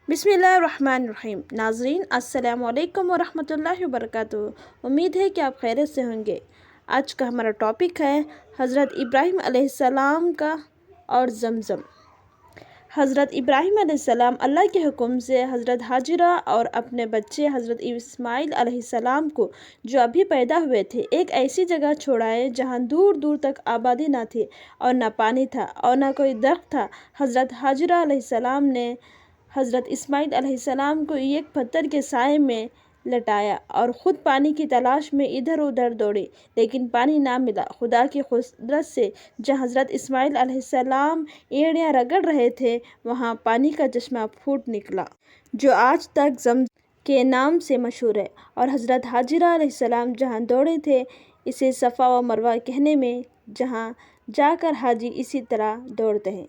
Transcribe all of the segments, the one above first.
بسم اللہ الرحمن الرحیم۔ ناظرین السلام علیکم ورحمۃ اللہ وبرکاتہ۔ امید ہے کہ آپ خیریت سے ہوں گے۔ آج کا ہمارا ٹاپک ہے حضرت ابراہیم علیہ السلام کا اور زمزم۔ حضرت ابراہیم علیہ السلام اللہ کے حکم سے حضرت ہاجرہ اور اپنے بچے حضرت اسماعیل علیہ السلام کو، جو ابھی پیدا ہوئے تھے، ایک ایسی جگہ چھوڑائے جہاں دور دور تک آبادی نہ تھی اور نہ پانی تھا اور نہ کوئی درخت تھا۔ حضرت ہاجرہ علیہ السلام نے حضرت اسماعیل علیہ السلام کو ایک پتھر کے سائے میں لٹایا اور خود پانی کی تلاش میں ادھر ادھر دوڑے، لیکن پانی نہ ملا۔ خدا کی قدرت سے جہاں حضرت اسماعیل علیہ السلام ایڑیاں رگڑ رہے تھے، وہاں پانی کا چشمہ پھوٹ نکلا، جو آج تک زمزم کے نام سے مشہور ہے۔ اور حضرت ہاجرہ علیہ السلام جہاں دوڑے تھے، اسے صفا و مروہ کہنے میں، جہاں جا کر حاجی اسی طرح دوڑتے ہیں۔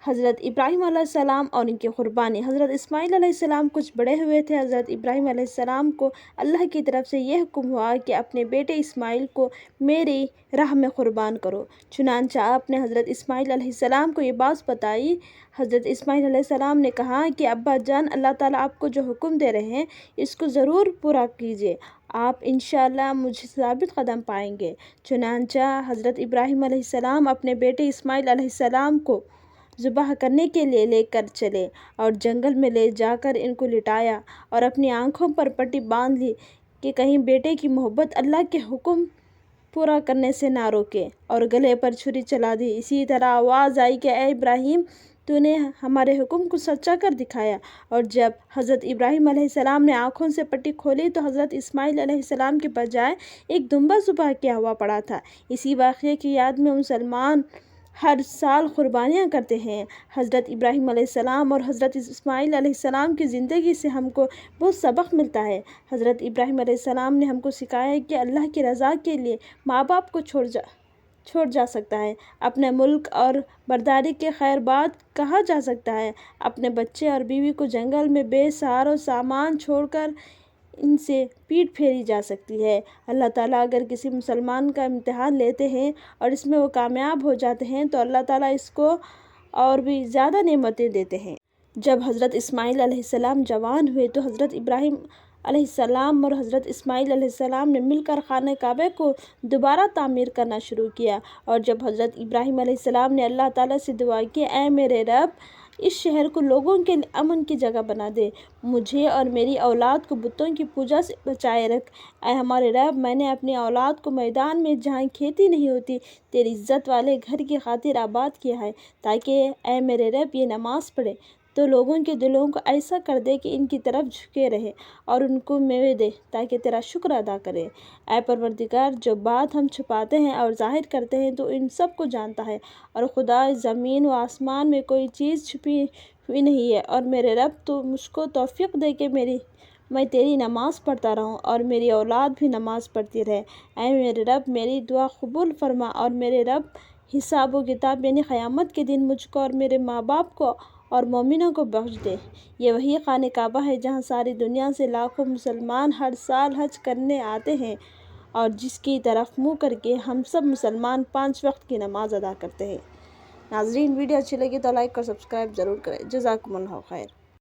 حضرت ابراہیم علیہ السلام اور ان کی قربانی۔ حضرت اسماعیل علیہ السلام کچھ بڑے ہوئے تھے۔ حضرت ابراہیم علیہ السلام کو اللہ کی طرف سے یہ حکم ہوا کہ اپنے بیٹے اسماعیل کو میری راہ میں قربان کرو۔ چنانچہ آپ نے حضرت اسماعیل علیہ السلام کو یہ بات بتائی۔ حضرت اسماعیل علیہ السلام نے کہا کہ ابا جان، اللہ تعالیٰ آپ کو جو حکم دے رہے ہیں، اس کو ضرور پورا کیجیے، آپ انشاءاللہ مجھے ثابت قدم پائیں گے۔ چنانچہ حضرت ابراہیم علیہ السلام اپنے بیٹے اسماعیل علیہ السلام کو ذبح کرنے کے لیے لے کر چلے اور جنگل میں لے جا کر ان کو لٹایا اور اپنی آنکھوں پر پٹی باندھ لی کہ کہیں بیٹے کی محبت اللہ کے حکم پورا کرنے سے نہ روکے، اور گلے پر چھری چلا دی۔ اسی طرح آواز آئی کہ اے ابراہیم، تو نے ہمارے حکم کو سچا کر دکھایا۔ اور جب حضرت ابراہیم علیہ السلام نے آنکھوں سے پٹی کھولی تو حضرت اسماعیل علیہ السلام کے بجائے ایک دمبا ذبح کیا ہوا پڑا تھا۔ اسی واقعے کی یاد میں مسلمان ہر سال قربانیاں کرتے ہیں۔ حضرت ابراہیم علیہ السلام اور حضرت اسماعیل علیہ السلام کی زندگی سے ہم کو بہت سبق ملتا ہے۔ حضرت ابراہیم علیہ السلام نے ہم کو سکھایا ہے کہ اللہ کی رضا کے لیے ماں باپ کو چھوڑ جا سکتا ہے، اپنے ملک اور برداری کے خیر باد کہا جا سکتا ہے، اپنے بچے اور بیوی کو جنگل میں بے سہار و سامان چھوڑ کر ان سے پیٹ پھیری جا سکتی ہے۔ اللہ تعالیٰ اگر کسی مسلمان کا امتحان لیتے ہیں اور اس میں وہ کامیاب ہو جاتے ہیں تو اللہ تعالیٰ اس کو اور بھی زیادہ نعمتیں دیتے ہیں۔ جب حضرت اسماعیل علیہ السلام جوان ہوئے تو حضرت ابراہیم علیہ السلام اور حضرت اسماعیل علیہ السلام نے مل کر خانہ کعبہ کو دوبارہ تعمیر کرنا شروع کیا۔ اور جب حضرت ابراہیم علیہ السلام نے اللہ تعالیٰ سے دعا کی، اے میرے رب، اس شہر کو لوگوں کے امن کی جگہ بنا دے، مجھے اور میری اولاد کو بتوں کی پوجا سے بچائے رکھ۔ اے ہمارے رب، میں نے اپنی اولاد کو میدان میں جہاں کھیتی نہیں ہوتی، تیری عزت والے گھر کی خاطر آباد کیا ہے، تاکہ اے میرے رب یہ نماز پڑھے تو لوگوں کے دلوں کو ایسا کر دے کہ ان کی طرف جھکے رہے اور ان کو میوے دے تاکہ تیرا شکر ادا کرے۔ اے پروردگار، جو بات ہم چھپاتے ہیں اور ظاہر کرتے ہیں تو ان سب کو جانتا ہے، اور خدا زمین و آسمان میں کوئی چیز چھپی ہوئی نہیں ہے۔ اور میرے رب، تو مجھ کو توفیق دے کہ میں تیری نماز پڑھتا رہوں اور میری اولاد بھی نماز پڑھتی رہے۔ اے میرے رب، میری دعا قبول فرما، اور میرے رب حساب و کتاب یعنی قیامت کے دن مجھ کو اور میرے ماں باپ کو اور مومنوں کو بخش دے۔ یہ وہی خانہ کعبہ ہے جہاں ساری دنیا سے لاکھوں مسلمان ہر سال حج کرنے آتے ہیں، اور جس کی طرف منہ کر کے ہم سب مسلمان 5 وقت کی نماز ادا کرتے ہیں۔ ناظرین، ویڈیو اچھی لگی تو لائک اور سبسکرائب ضرور کریں۔ جزاکم اللہ خیر۔